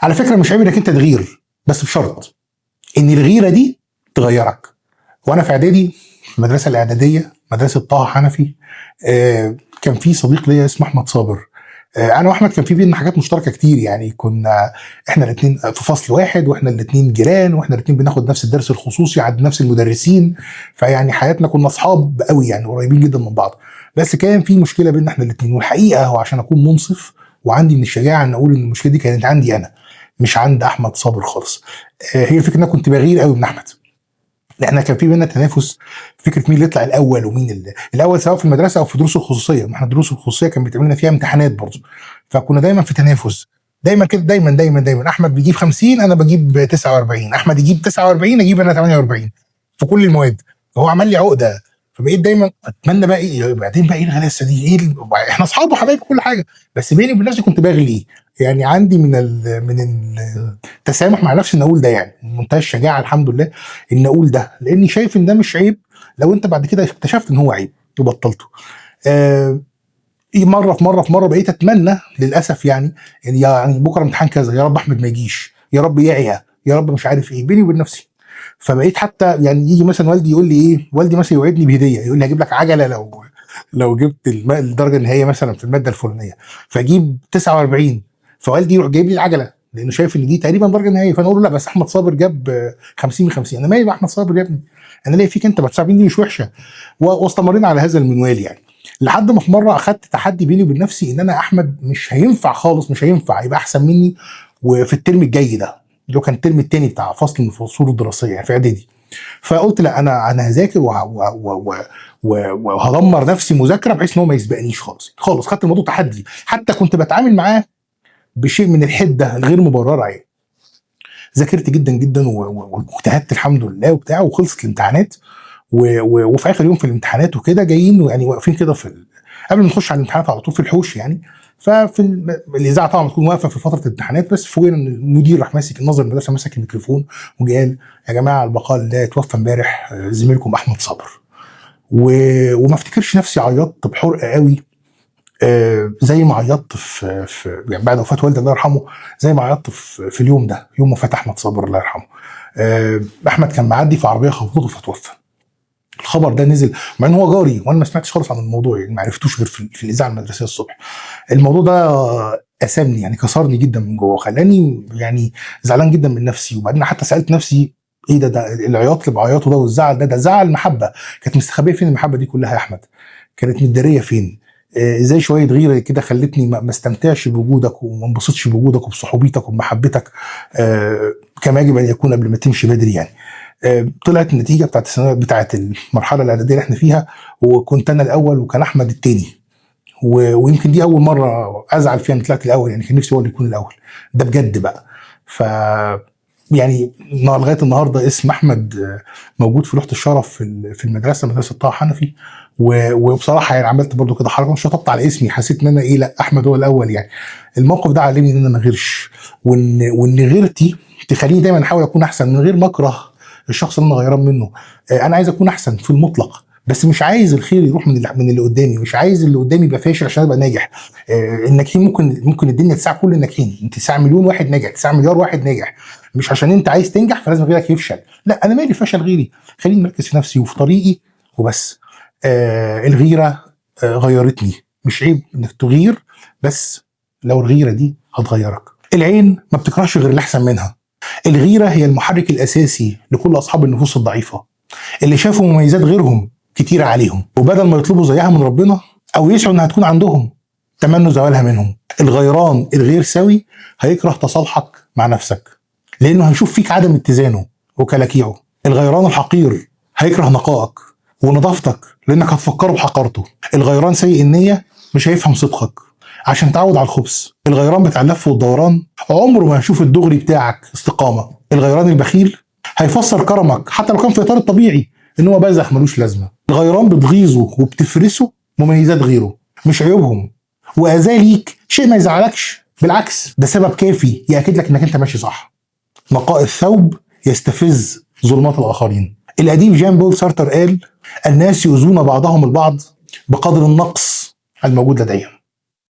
على فكره مش عيب انك انت تغير، بس بشرط ان الغيره دي تغيرك. وانا في اعدادي، في المدرسه الاعداديه، مدرسه طه حنفي، كان في صديق ليا اسمه احمد صابر. انا واحمد كان في بينا حاجات مشتركه كتير، يعني كنا احنا الاثنين في فصل واحد، واحنا الاثنين جيران، واحنا الاثنين بناخد نفس الدرس الخصوصي عند نفس المدرسين، فيعني حياتنا كنا اصحاب قوي، يعني قريبين جدا من بعض. بس كان في مشكله بيننا احنا الاثنين، والحقيقه هو عشان اكون منصف وعندي من الشجاعه ان اقول ان المشكله دي كانت عندي انا، مش عند احمد صابر خالص. هي الفكره ان انا كنت بغير قوي من احمد، لان كان في بينا تنافس، فكره مين اللي يطلع الاول ومين الاول، سواء في المدرسه او في دروس الخصوصيه. ما احنا الدروس الخصوصيه كان بيتعمل لنا فيها امتحانات برضه، فكنا دايما في تنافس، دايما كده، دايما احمد بيجيب 50 انا بجيب 49، احمد يجيب 49 اجيب انا 48 في كل المواد. فهو عمل لي عقده، فبقيت دايما اتمنى بقى ايه بعدين، بقى ايه الغلاسه دي، ايه احنا اصحاب وحبايب كل حاجه، بس بيني وبين نفسي كنت باغلي. يعني عندي من التسامح مع نفسي ان اقول ده، يعني منتهى الشجاعه الحمد لله ان اقول ده، لاني شايف ان ده مش عيب لو انت بعد كده اكتشفت ان هو عيب وبطلته. مره بقيت اتمنى للاسف، يعني بكره امتحان كذا، يا رب احمد ما يجيش، يا رب يعيا، يا رب مش عارف ايه، بيني وبين نفسي. فبقيت حتى يعني يجي مثلا والدي يقول لي ايه، والدي مثلا يوعدني بهديه، يقول لي هجيب لك عجله لو جبت الدرجه النهائيه مثلا في الماده الفلانيه، فاجيب 49، فوالدي يروح جايب لي العجله لانه شايف ان دي تقريبا درجه نهائيه، فانا اقول له لا بس احمد صابر جاب 50 من 50، انا مالي مع احمد صابر يا ابني، انا ليه فيك انت، ما 49 دي مش وحشه. واستمرينا على هذا المنوال يعني، لحد ما في مره اخدت تحدي بيني وبين نفسي ان انا احمد مش هينفع خالص، مش هينفع يبقى احسن مني، وفي الترم الجاي ده اللي هو كان الترم الثاني بتاع فصل من الفصول الدراسيه يعني في اعدادي. فقلت لا، انا هذاكر وهدمر نفسي مذاكره بحيث ان هو ما يسبقنيش خالص خالص. خدت الموضوع تحدي، حتى كنت بتعامل معاه بشيء من الحده الغير مبرره يعني. ذاكرت جدا جدا واجتهدت الحمد لله وبتاع، وخلصت الامتحانات، وفي اخر يوم في الامتحانات وكده جايين يعني واقفين كده قبل ما نخش على الامتحانات على طول في الحوش يعني. ففي الاذاعه طبعا بتكون واقفه في فتره الامتحانات، بس فوجئنا ان المدير راح ماسك الناظر المدرسه ماسك الميكروفون وجه قال يا جماعه البقاء لله، توفى امبارح زميلكم احمد صابر. وما افتكرش نفسي عيطت بحرقه قوي زي ما عيطت في يعني بعد وفاه والدي الله يرحمه، زي ما عيطت في اليوم ده، يوم وفاه احمد صابر الله يرحمه. احمد كان معدي في عربيه خبطته فتوفى. الخبر ده نزل مع ان هو جاري، وانا ما سمعتش خالص عن الموضوع، يعني ما عرفتوش غير في الاذاعه المدرسيه الصبح. الموضوع ده قسمني، يعني كسرني جدا من جوه، خلاني يعني زعلان جدا من نفسي. وبعدين حتى سالت نفسي ايه ده العياط اللي بعيطه ده والزعل ده زعل محبه، كانت مستخبيه فين المحبه دي كلها يا احمد؟ كانت متداريه فين؟ ازاي شويه غيره كده خلتني ما استمتعش بوجودك وما انبسطش بوجودك وبصحوبيتك وبمحبتك كما يجب ان يكون قبل ما تمشي بدري يعني. طلعت النتيجه بتاعت الثانويه بتاعت المرحله الاعداديه اللي احنا فيها، وكنت انا الاول وكان احمد الثاني، ويمكن دي اول مره ازعل فيها ان طلعت الاول، يعني كان نفسي هو اللي يكون الاول ده بجد بقى. ف يعني لغايه النهارده اسم احمد موجود في لوحه الشرف في المدرسه، مدرسه طه حنفي. وبصراحه يعني عملت برضو كده حركه، شطبت على اسمي، حسيت ان انا ايه، لا احمد هو الاول يعني. الموقف ده علمني ان انا ما غيرش، وان غيرتي تخليني دايما احاول اكون احسن من غير ما اكره الشخص اللي انا غيران منه. انا عايز اكون احسن في المطلق، بس مش عايز الخير يروح من اللي قدامي، مش عايز اللي قدامي يبقى فاشل عشان ابقى ناجح. الناجحين ممكن الدنيا تساع كل الناجحين، انت تساع مليون واحد ناجح، تساع مليار واحد ناجح، مش عشان انت عايز تنجح فلازم غيرك يفشل. لا، انا مالي فشل غيري، خليني مركز في نفسي وفي طريقي وبس. الغيره غيرتني، مش عيب انك تغير، بس لو الغيره دي هتغيرك. العين ما بتكرهش غير اللي احسن منها. الغيره هي المحرك الاساسي لكل اصحاب النفوس الضعيفه اللي شافوا مميزات غيرهم كتيره عليهم، وبدل ما يطلبوا زيها من ربنا او يسعوا انها تكون عندهم تمنوا زوالها منهم. الغيران الغير سوي هيكره تصالحك مع نفسك لانه هيشوف فيك عدم اتزانه وكلاكيعه. الغيران الحقير هيكره نقائك ونظافتك لانك هتفكره بحقارته. الغيران سيء النيه مش هيفهم صدقك عشان تعود على الخبث. الغيران بتاع اللف والدوران عمره ما هيشوف الدغري بتاعك استقامه. الغيران البخيل هيفسر كرمك حتى لو كان في اطار الطبيعي ان هو بذخ ملوش لازمه. الغيران بتغيظه وبتفرسه مميزات غيره مش عيوبهم، واذاه ليك شيء ما يزعلكش، بالعكس ده سبب كافي ياكد لك انك انت ماشي صح. نقاء الثوب يستفز ظلمات الاخرين. الاديب جان بول سارتر قال الناس يؤذون بعضهم البعض بقدر النقص الموجود لديهم.